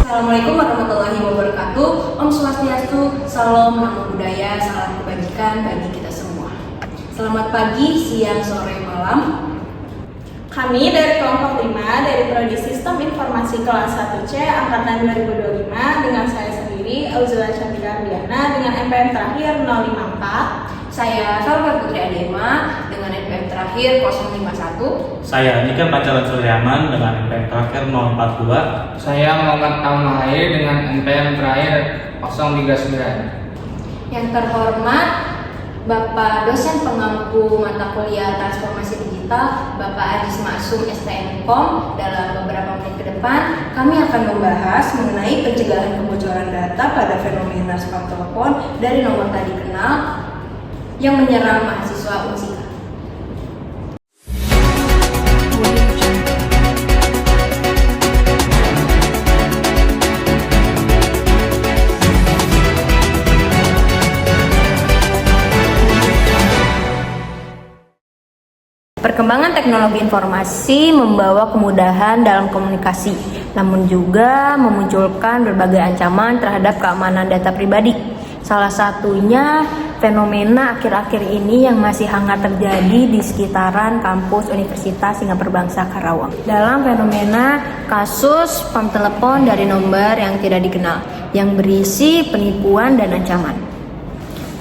Assalamualaikum warahmatullahi wabarakatuh. Om Swastiastu, Salam, Namo Buddhaya, salam kebajikan bagi kita semua. Selamat pagi, siang, sore, malam. Kami dari kelompok 5 dari Prodi Sistem Informasi kelas 1C angkatan 2025 dengan saya sendiri Auzila Cantika Ardiana dengan NPM terakhir 054. Saya Salva Putri Adema dengan NPM terakhir 051. Saya Nika Pancaran Suryaman dengan NPM terakhir 042. Saya Muhammad Al-Mahir dengan NPM terakhir 039. Yang terhormat Bapak dosen pengampu mata kuliah transformasi digital, Bapak Adis Maksum STM.Com. Dalam beberapa menit ke depan, kami akan membahas mengenai pencegahan kebocoran data pada fenomena spam telepon dari nomor tadi kenal yang menyerang mahasiswa Unsika. Perkembangan teknologi informasi membawa kemudahan dalam komunikasi, namun juga memunculkan berbagai ancaman terhadap keamanan data pribadi. Salah satunya fenomena akhir-akhir ini yang masih hangat terjadi di sekitaran kampus Universitas Singapura Bangsa Karawang. Dalam fenomena kasus spam telepon dari nomor yang tidak dikenal, yang berisi penipuan dan ancaman.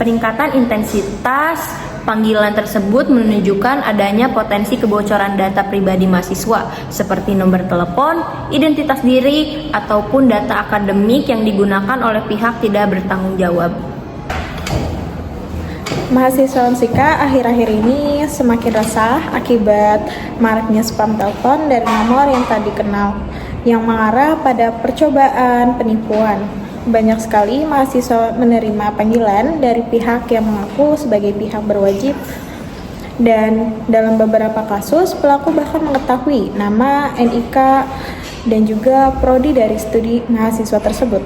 Peningkatan intensitas panggilan tersebut menunjukkan adanya potensi kebocoran data pribadi mahasiswa seperti nomor telepon, identitas diri, ataupun data akademik yang digunakan oleh pihak tidak bertanggung jawab. Mahasiswa Unsika akhir-akhir ini semakin resah akibat maraknya spam telepon dari nomor yang tak dikenal yang mengarah pada percobaan penipuan. Banyak sekali mahasiswa menerima panggilan dari pihak yang mengaku sebagai pihak berwajib, dan dalam beberapa kasus pelaku bahkan mengetahui nama, NIK, dan juga prodi dari studi mahasiswa tersebut.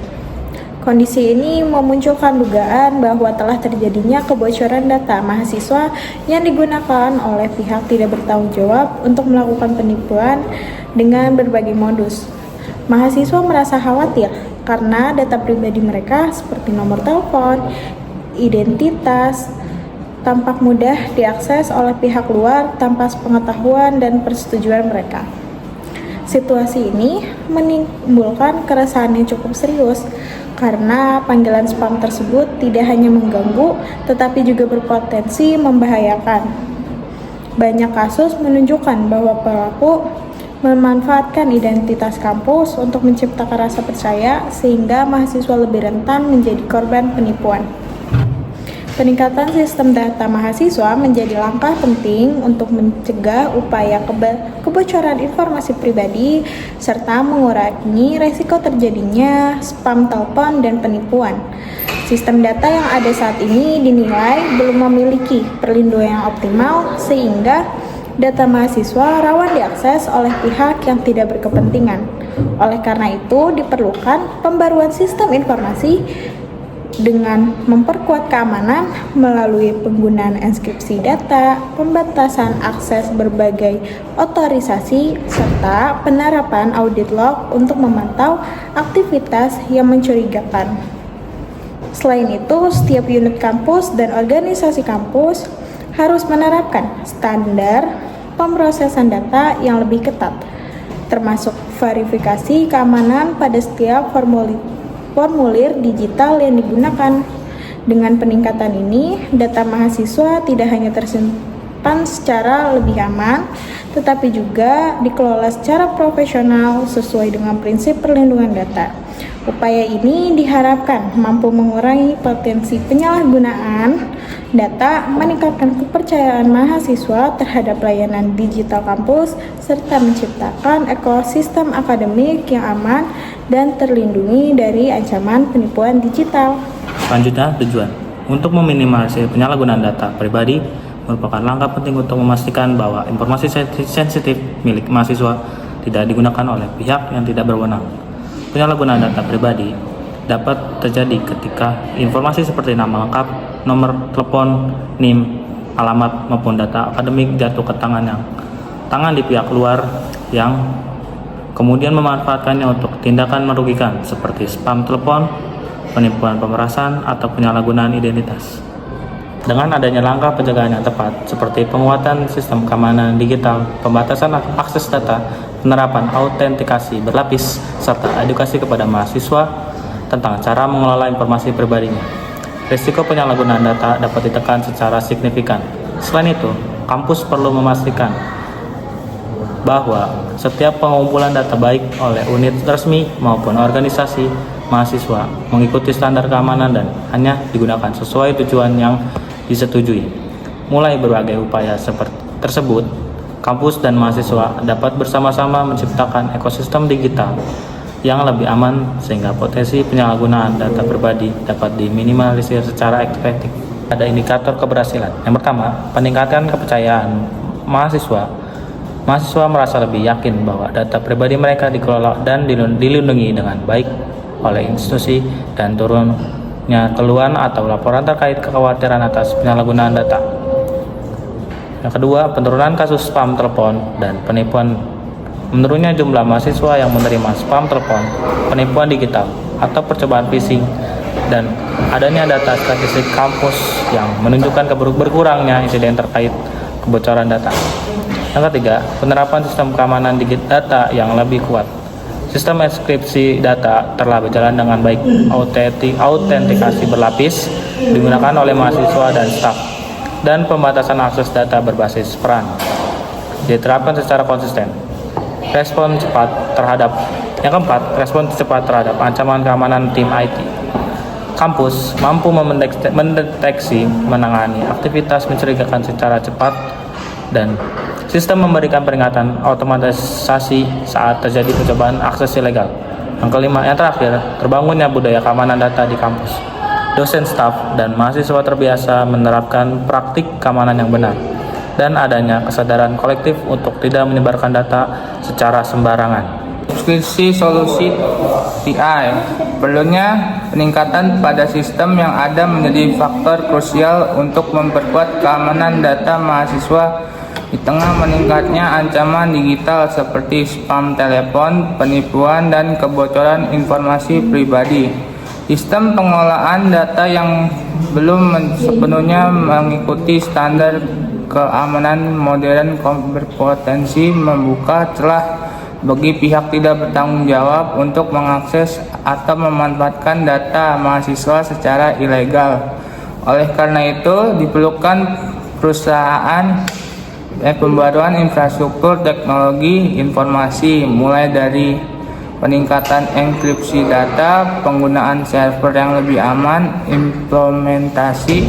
Kondisi ini memunculkan dugaan bahwa telah terjadinya kebocoran data mahasiswa yang digunakan oleh pihak tidak bertanggung jawab untuk melakukan penipuan dengan berbagai modus. Mahasiswa merasa khawatir karena data pribadi mereka seperti nomor telepon, identitas, tampak mudah diakses oleh pihak luar tanpa sepengetahuan dan persetujuan mereka. Situasi ini menimbulkan keresahan yang cukup serius karena panggilan spam tersebut tidak hanya mengganggu tetapi juga berpotensi membahayakan. Banyak kasus menunjukkan bahwa pelaku memanfaatkan identitas kampus untuk menciptakan rasa percaya sehingga mahasiswa lebih rentan menjadi korban penipuan. Peningkatan sistem data mahasiswa menjadi langkah penting untuk mencegah upaya kebocoran informasi pribadi serta mengurangi resiko terjadinya spam telepon dan penipuan. Sistem data yang ada saat ini dinilai belum memiliki perlindungan yang optimal sehingga data mahasiswa rawan diakses oleh pihak yang tidak berkepentingan. Oleh karena itu, diperlukan pembaruan sistem informasi dengan memperkuat keamanan melalui penggunaan enkripsi data, pembatasan akses berbagai otorisasi, serta penerapan audit log untuk memantau aktivitas yang mencurigakan. Selain itu, setiap unit kampus dan organisasi kampus harus menerapkan standar pemrosesan data yang lebih ketat, termasuk verifikasi keamanan pada setiap formulir digital yang digunakan. Dengan peningkatan ini, data mahasiswa tidak hanya tersimpan secara lebih aman, tetapi juga dikelola secara profesional sesuai dengan prinsip perlindungan data. Upaya ini diharapkan mampu mengurangi potensi penyalahgunaan data, meningkatkan kepercayaan mahasiswa terhadap layanan digital kampus, serta menciptakan ekosistem akademik yang aman dan terlindungi dari ancaman penipuan digital. Selanjutnya, tujuan untuk meminimalisir penyalahgunaan data pribadi merupakan langkah penting untuk memastikan bahwa informasi sensitif milik mahasiswa tidak digunakan oleh pihak yang tidak berwenang. Penyalahgunaan data pribadi dapat terjadi ketika informasi seperti nama lengkap, nomor telepon, NIM, alamat maupun data akademik jatuh ke tangan di pihak luar yang kemudian memanfaatkannya untuk tindakan merugikan seperti spam telepon, penipuan pemerasan, atau penyalahgunaan identitas. Dengan adanya langkah pencegahan yang tepat seperti penguatan sistem keamanan digital, pembatasan akses data, penerapan autentikasi berlapis, serta edukasi kepada mahasiswa tentang cara mengelola informasi pribadinya, risiko penyalahgunaan data dapat ditekan secara signifikan. Selain itu, kampus perlu memastikan bahwa setiap pengumpulan data baik oleh unit resmi maupun organisasi mahasiswa mengikuti standar keamanan dan hanya digunakan sesuai tujuan yang disetujui. Mulai berbagai upaya seperti tersebut, kampus dan mahasiswa dapat bersama-sama menciptakan ekosistem digital yang lebih aman sehingga potensi penyalahgunaan data pribadi dapat diminimalisir secara efektif. Ada indikator keberhasilan. Yang pertama, peningkatan kepercayaan mahasiswa. Mahasiswa merasa lebih yakin bahwa data pribadi mereka dikelola dan dilindungi dengan baik oleh institusi, dan turunnya keluhan atau laporan terkait kekhawatiran atas penyalahgunaan data. Yang kedua, penurunan kasus spam telepon dan penipuan. Menurunnya jumlah mahasiswa yang menerima spam telepon, penipuan digital, atau percobaan phishing, dan adanya data statistik kampus yang menunjukkan berkurangnya insiden terkait kebocoran data. Yang ketiga, penerapan sistem keamanan data yang lebih kuat. Sistem enkripsi data telah berjalan dengan baik. Autentikasi berlapis digunakan oleh mahasiswa dan staf, dan pembatasan akses data berbasis peran diterapkan secara konsisten. Respon cepat terhadap ancaman keamanan tim IT. Kampus mampu mendeteksi, menangani aktivitas mencurigakan secara cepat, dan sistem memberikan peringatan otomatisasi saat terjadi percobaan akses ilegal. Yang kelima, yang terakhir, terbangunnya budaya keamanan data di kampus. Dosen, staf, dan mahasiswa terbiasa menerapkan praktik keamanan yang benar, dan adanya kesadaran kolektif untuk tidak menyebarkan data secara sembarangan. Subskripsi solusi TI. Perlunya peningkatan pada sistem yang ada menjadi faktor krusial untuk memperkuat keamanan data mahasiswa di tengah meningkatnya ancaman digital seperti spam telepon, penipuan, dan kebocoran informasi pribadi. Sistem pengelolaan data yang belum sepenuhnya mengikuti standar keamanan modern berpotensi membuka celah bagi pihak tidak bertanggung jawab untuk mengakses atau memanfaatkan data mahasiswa secara ilegal. Oleh karena itu, diperlukan pembaruan infrastruktur teknologi informasi, mulai dari peningkatan enkripsi data, penggunaan server yang lebih aman, implementasi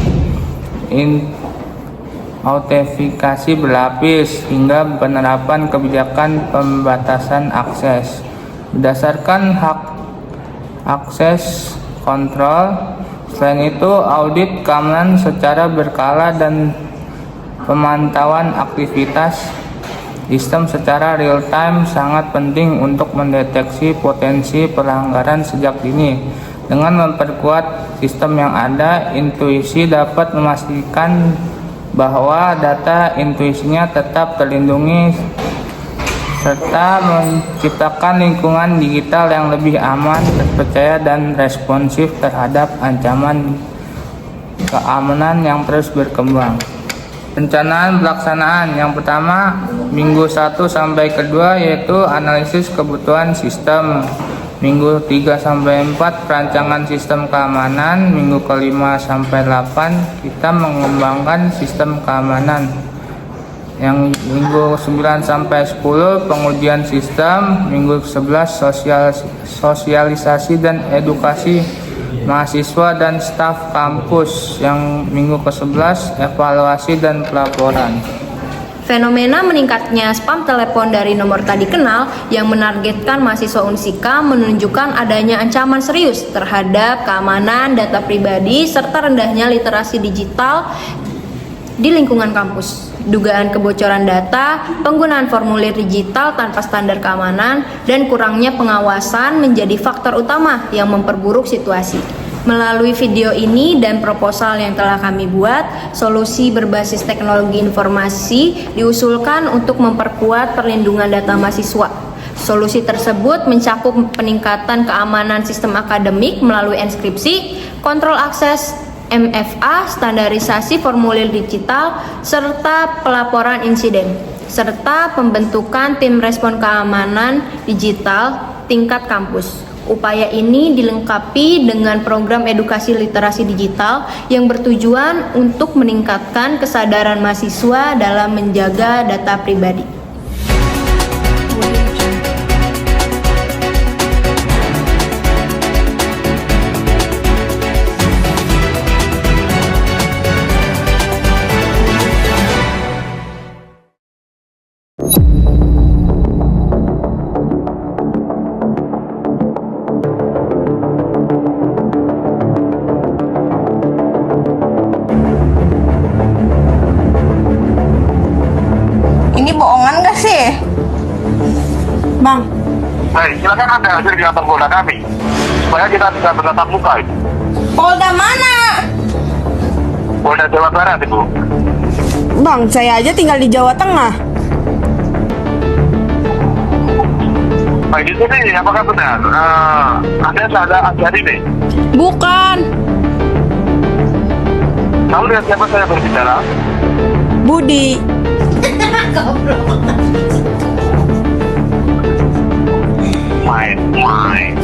autentikasi berlapis, hingga penerapan kebijakan pembatasan akses. Berdasarkan hak akses kontrol, selain itu audit keamanan secara berkala dan pemantauan aktivitas sistem secara real time sangat penting untuk mendeteksi potensi pelanggaran sejak dini. Dengan memperkuat sistem yang ada, intuisi dapat memastikan bahwa data intuisinya tetap terlindungi serta menciptakan lingkungan digital yang lebih aman, terpercaya, dan responsif terhadap ancaman keamanan yang terus berkembang. Perencanaan pelaksanaan. Yang pertama, minggu 1 sampai ke-2 yaitu analisis kebutuhan sistem. Minggu 3 sampai 4 perancangan sistem keamanan. Minggu ke-5 sampai 8 kita mengembangkan sistem keamanan. Yang minggu 9 sampai 10 pengujian sistem. Minggu 11 sosialisasi dan edukasi mahasiswa dan staf kampus. Yang minggu ke-11 evaluasi dan pelaporan. Fenomena meningkatnya spam telepon dari nomor tak dikenal yang menargetkan mahasiswa Unsika menunjukkan adanya ancaman serius terhadap keamanan data pribadi serta rendahnya literasi digital di lingkungan kampus. Dugaan kebocoran data, penggunaan formulir digital tanpa standar keamanan, dan kurangnya pengawasan menjadi faktor utama yang memperburuk situasi. Melalui video ini dan proposal yang telah kami buat, solusi berbasis teknologi informasi diusulkan untuk memperkuat perlindungan data mahasiswa. Solusi tersebut mencakup peningkatan keamanan sistem akademik melalui enskripsi, kontrol akses MFA, standarisasi formulir digital, serta pelaporan insiden, serta pembentukan tim respon keamanan digital tingkat kampus. Upaya ini dilengkapi dengan program edukasi literasi digital yang bertujuan untuk meningkatkan kesadaran mahasiswa dalam menjaga data pribadi. Ini bohongan gak sih? Bang, Baik, silakan Anda hadir di kantor Polda kami supaya kita bisa bertatap muka. Polda mana? Polda Jawa Barat, Ibu. Bang, saya aja tinggal di Jawa Tengah. Baik, di sini apakah benar Anda saudara Anjari nih? Bukan, Lalu dengan siapa saya berbicara? Budi. Main.